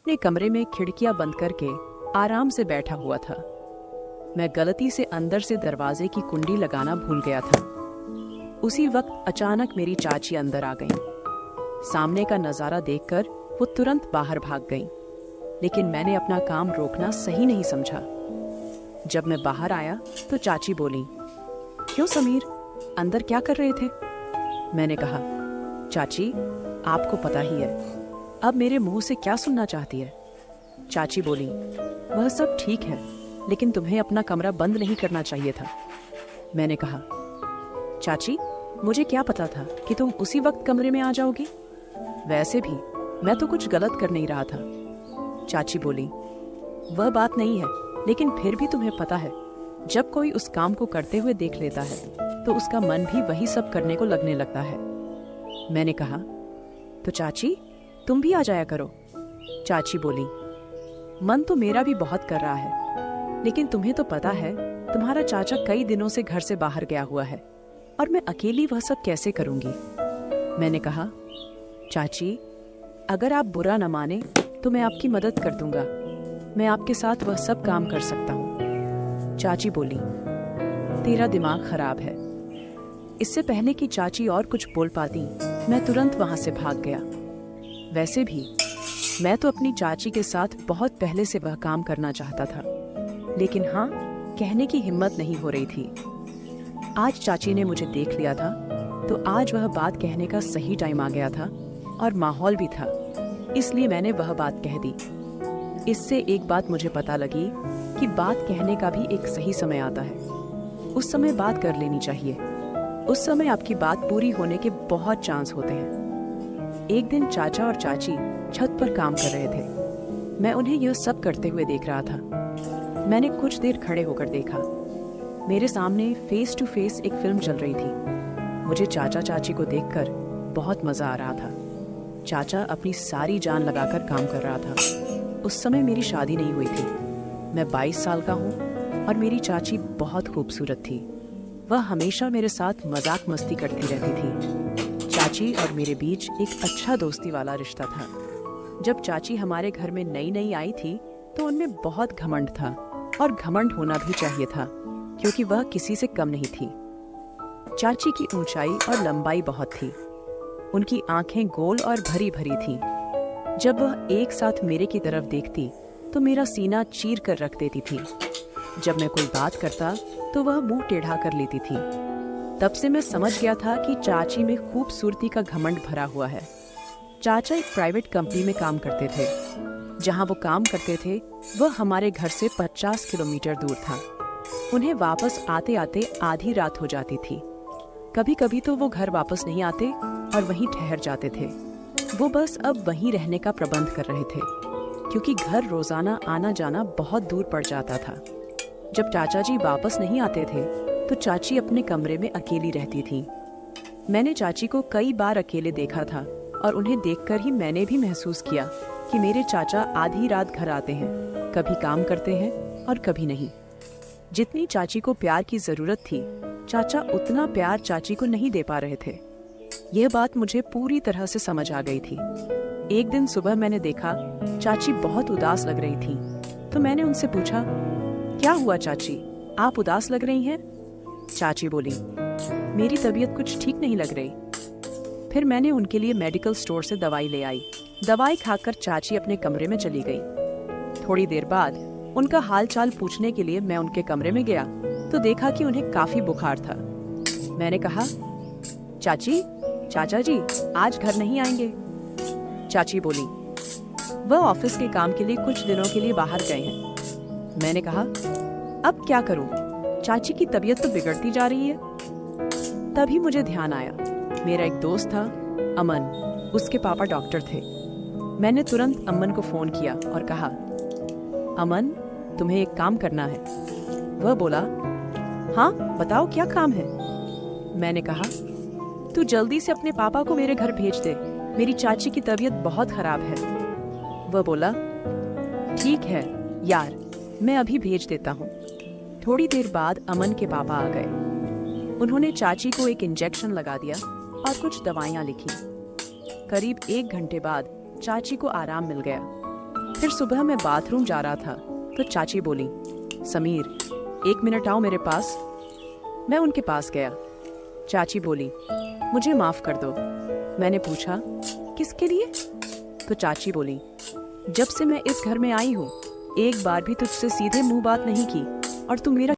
अपने कमरे में खिड़कियां बंद करके आराम से बैठा हुआ था। मैं गलती से अंदर से दरवाजे की कुंडी लगाना भूल गया था। उसी वक्त अचानक मेरी चाची अंदर आ गईं। सामने का नजारा देखकर वो तुरंत बाहर भाग गईं, लेकिन मैंने अपना काम रोकना सही नहीं समझा। जब मैं बाहर आया तो चाची बोली, क्यों समीर, अंदर क्या कर रहे थे? मैंने कहा, चाची आपको पता ही है, अब मेरे मुंह से क्या सुनना चाहती है? चाची बोली, वह सब ठीक है, लेकिन तुम्हें अपना कमरा बंद नहीं करना चाहिए था। मैंने कहा, चाची मुझे क्या पता था कि तुम उसी वक्त कमरे में आ जाओगी? वैसे भी मैं तो कुछ गलत कर नहीं रहा था। चाची बोली, वह बात नहीं है, लेकिन फिर भी तुम्हें पता है, जब कोई उस काम को करते हुए देख लेता है तो उसका मन भी वही सब करने को लगने लगता है। मैंने कहा, तो चाची तुम भी आ जाया करो। चाची बोली, मन तो मेरा भी बहुत कर रहा है, लेकिन तुम्हें तो पता है तुम्हारा चाचा कई दिनों से घर से बाहर गया हुआ है और मैं अकेली वह सब कैसे करूंगी? मैंने कहा, चाची अगर आप बुरा न माने तो मैं आपकी मदद कर दूंगा, मैं आपके साथ वह सब काम कर सकता हूँ। चाची बोली, तेरा दिमाग खराब है। इससे पहले कि चाची और कुछ बोल पाती, मैं तुरंत वहां से भाग गया। वैसे भी मैं तो अपनी चाची के साथ बहुत पहले से वह काम करना चाहता था, लेकिन हाँ, कहने की हिम्मत नहीं हो रही थी। आज चाची ने मुझे देख लिया था, तो आज वह बात कहने का सही टाइम आ गया था और माहौल भी था, इसलिए मैंने वह बात कह दी। इससे एक बात मुझे पता लगी कि बात कहने का भी एक सही समय आता है। उस समय बात कर लेनी चाहिए। उस समय आपकी बात पूरी होने के बहुत चांस होते हैं। एक दिन चाचा और चाची छत पर काम कर रहे थे। मैं उन्हें यह सब करते हुए देख रहा था। मैंने कुछ देर खड़े होकर देखा। मेरे सामने फेस टू फेस एक फिल्म चल रही थी। मुझे चाचा चाची को देखकर बहुत मजा आ रहा था। चाचा अपनी सारी जान लगाकर काम कर रहा था। उस समय मेरी शादी नहीं हुई थी। मैं 22 साल का हूँ और मेरी चाची बहुत खूबसूरत थी। वह हमेशा मेरे साथ मजाक मस्ती करती रहती थी। चाची और मेरे बीच एक अच्छा दोस्ती वाला रिश्ता था। जब चाची हमारे घर में नई नई आई थी तो उनमें बहुत घमंड था, और घमंड होना भी चाहिए था, क्योंकि वह किसी से कम नहीं थी। चाची की ऊंचाई और लंबाई बहुत थी। उनकी आंखें गोल और भरी भरी थीं। जब वह एक साथ मेरे की तरफ देखती तो मेरा सीना चीर कर रख देती थी। जब मैं कोई बात करता तो वह मुंह टेढ़ा कर लेती थी। तब से मैं समझ गया था कि चाची में खूबसूरती का घमंड भरा हुआ है। चाचा एक प्राइवेट कंपनी में काम करते थे। जहां वो काम करते थे वह हमारे घर से 50 किलोमीटर दूर था। उन्हें वापस आते आते आधी रात हो जाती थी। कभी कभी तो वो घर वापस नहीं आते और वहीं ठहर जाते थे। वो बस अब वहीं रहने का प्रबंध कर रहे थे, क्योंकि घर रोजाना आना जाना बहुत दूर पड़ जाता था। जब चाचा जी वापस नहीं आते थे तो चाची अपने कमरे में अकेली रहती थी। मैंने चाची को कई बार अकेले देखा था और उन्हें देखकर ही मैंने भी महसूस किया कि मेरे चाचा आधी रात घर आते हैं, कभी काम करते हैं और कभी नहीं। जितनी चाची को प्यार की जरूरत थी, चाचा उतना प्यार चाची को नहीं दे पा रहे थे। यह बात मुझे पूरी तरह से समझ आ गई थी। एक दिन सुबह मैंने देखा चाची बहुत उदास लग रही थी, तो मैंने उनसे पूछा, क्या हुआ चाची, आप उदास लग रही हैं? चाची बोली, मेरी तबीयत कुछ ठीक नहीं लग रही। फिर मैंने उनके लिए मेडिकल स्टोर से दवाई ले आई। दवाई खाकर चाची अपने कमरे में चली गई। थोड़ी देर बाद उनका हालचाल पूछने के लिए मैं उनके कमरे में गया तो देखा कि उन्हें काफी बुखार था। मैंने कहा, चाची, चाचा जी आज घर नहीं आएंगे? चाची बोली, वह ऑफिस के काम के लिए कुछ दिनों के लिए बाहर गए हैं। मैंने कहा, अब क्या करूं? चाची की तबीयत तो बिगड़ती जा रही है। तभी मुझे ध्यान आया, मेरा एक दोस्त था अमन, उसके पापा डॉक्टर थे। मैंने तुरंत अमन को फोन किया और कहा, अमन तुम्हें एक काम करना है। वह बोला, हाँ बताओ क्या काम है? मैंने कहा, तू जल्दी से अपने पापा को मेरे घर भेज दे, मेरी चाची की तबीयत बहुत खराब है। वह बोला, ठीक है यार, मैं अभी भेज देता हूँ। थोड़ी देर बाद अमन के पापा आ गए। उन्होंने चाची को एक इंजेक्शन लगा दिया और कुछ दवाइयाँ लिखी। करीब 1 घंटे बाद चाची को आराम मिल गया। फिर सुबह मैं बाथरूम जा रहा था तो चाची बोली, समीर 1 मिनट आओ मेरे पास। मैं उनके पास गया। चाची बोली, मुझे माफ कर दो। मैंने पूछा, किसके लिए? तो चाची बोली, जब से मैं इस घर में आई हूँ एक बार भी तुझसे सीधे मुंह बात नहीं की और तू मेरा